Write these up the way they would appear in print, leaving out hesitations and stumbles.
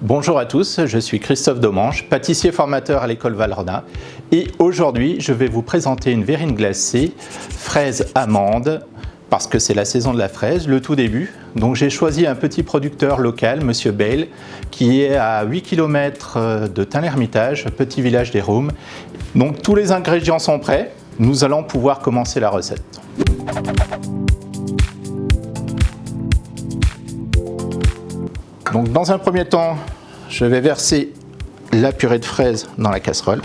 Bonjour à tous, je suis Christophe Domange, pâtissier formateur à l'école Valrhona et aujourd'hui je vais vous présenter une verrine glacée fraise amande parce que c'est la saison de la fraise, le tout début. Donc j'ai choisi un petit producteur local, Monsieur Bale, qui est à 8 km de Tain-l'Hermitage, petit village des Roums. Donc tous les ingrédients sont prêts, nous allons pouvoir commencer la recette. Donc dans un premier temps, je vais verser la purée de fraises dans la casserole.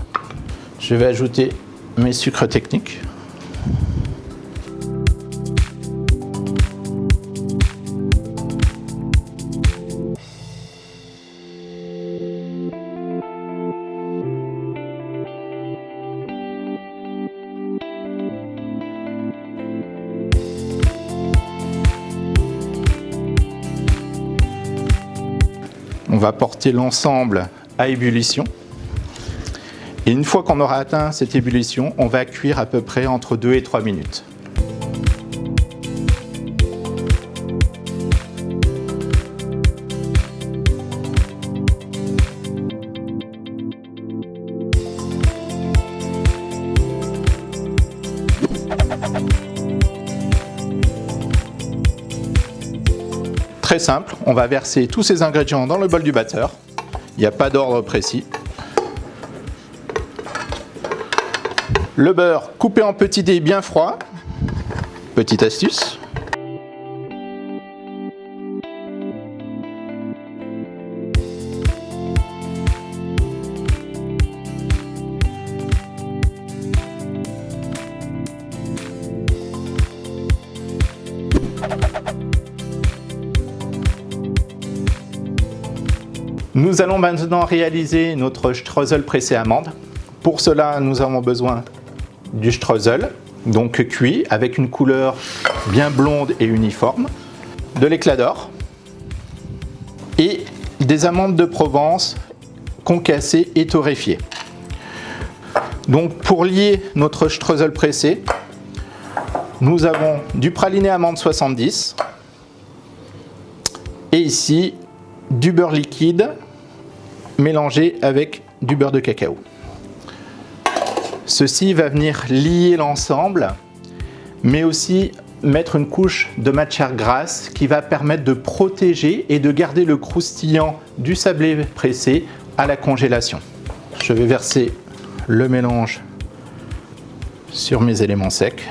Je vais ajouter mes sucres techniques. On va porter l'ensemble à ébullition. Et une fois qu'on aura atteint cette ébullition, on va cuire à peu près entre 2 et 3 minutes. Très simple, on va verser tous ces ingrédients dans le bol du batteur. Il n'y a pas d'ordre précis. Le beurre coupé en petits dés bien froids. Petite astuce. Nous allons maintenant réaliser notre streusel pressé amande. Pour cela, nous avons besoin du streusel, donc cuit, avec une couleur bien blonde et uniforme, de l'éclat d'or et des amandes de Provence concassées et torréfiées. Donc pour lier notre streusel pressé, nous avons du praliné amande 70 et ici du beurre liquide mélangé avec du beurre de cacao. Ceci va venir lier l'ensemble, mais aussi mettre une couche de matière grasse qui va permettre de protéger et de garder le croustillant du sablé pressé à la congélation. Je vais verser le mélange sur mes éléments secs.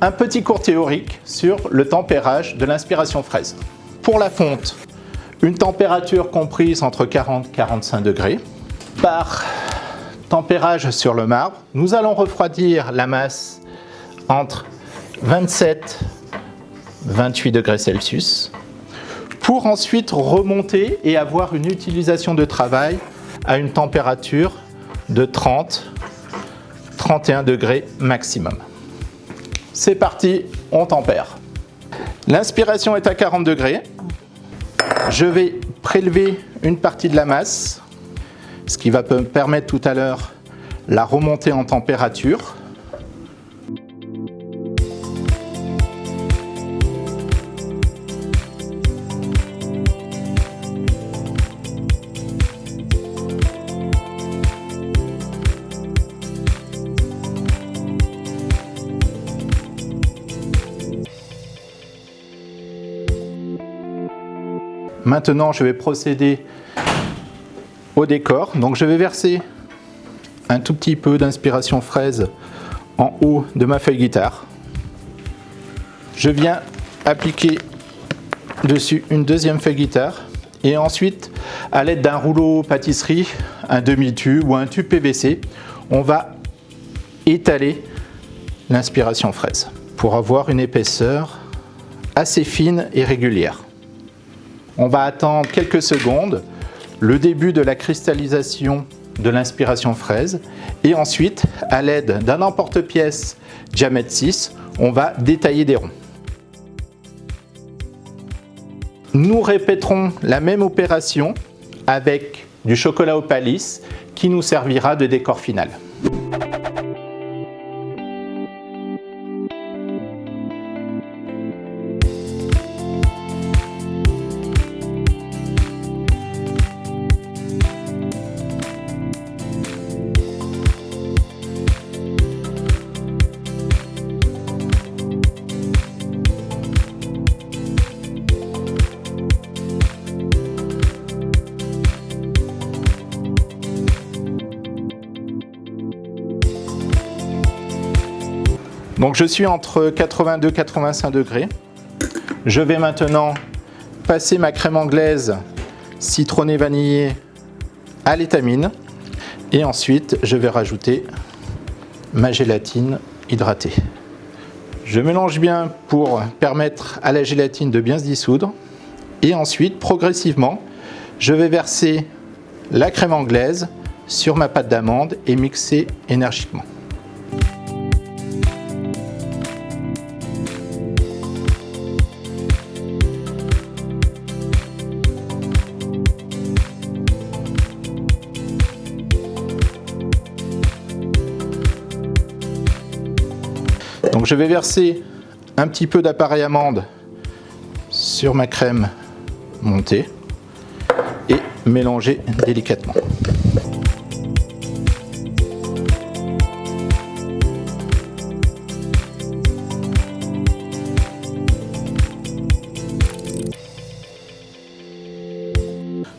Un petit cours théorique sur le tempérage de l'inspiration fraise. Pour la fonte, une température comprise entre 40 et 45 degrés. Par tempérage sur le marbre, nous allons refroidir la masse entre 27 et 28 degrés Celsius pour ensuite remonter et avoir une utilisation de travail à une température de 30-31 degrés maximum. C'est parti, on tempère. L'inspiration est à 40 degrés. Je vais prélever une partie de la masse, ce qui va me permettre tout à l'heure la remontée en température. Maintenant, je vais procéder au décor. Donc, je vais verser un tout petit peu d'inspiration fraise en haut de ma feuille guitare. Je viens appliquer dessus une deuxième feuille guitare et ensuite, à l'aide d'un rouleau pâtisserie, un demi-tube ou un tube PVC, on va étaler l'inspiration fraise pour avoir une épaisseur assez fine et régulière. On va attendre quelques secondes, le début de la cristallisation de l'inspiration fraise et ensuite, à l'aide d'un emporte-pièce diamètre 6, on va détailler des ronds. Nous répéterons la même opération avec du chocolat au paliss qui nous servira de décor final. Donc je suis entre 82 et 85 degrés. Je vais maintenant passer ma crème anglaise citronnée vanillée à l'étamine. Et ensuite, je vais rajouter ma gélatine hydratée. Je mélange bien pour permettre à la gélatine de bien se dissoudre. Et ensuite, progressivement, je vais verser la crème anglaise sur ma pâte d'amande et mixer énergiquement. Donc je vais verser un petit peu d'appareil amande sur ma crème montée et mélanger délicatement.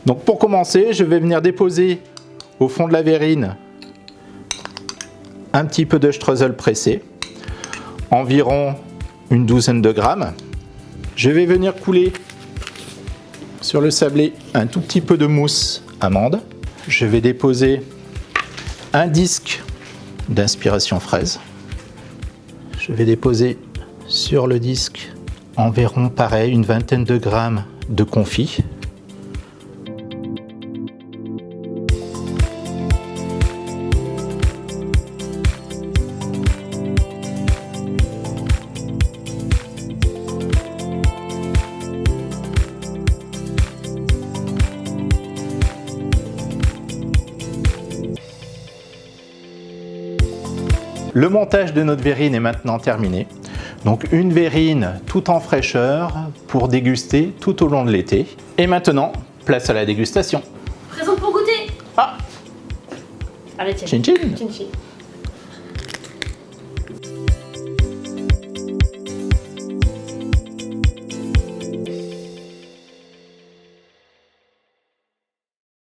Donc pour commencer, je vais venir déposer au fond de la verrine un petit peu de streusel pressé, environ une douzaine de grammes. Je vais venir couler sur le sablé un tout petit peu de mousse amande. Je vais déposer un disque d'inspiration fraise. Je vais déposer sur le disque environ pareil une vingtaine de grammes de confit. Le montage de notre verrine est maintenant terminé. Donc une verrine tout en fraîcheur pour déguster tout au long de l'été. Et maintenant, place à la dégustation. Présente pour goûter. Ah, Allez, tiens. chin chin. Chin chin.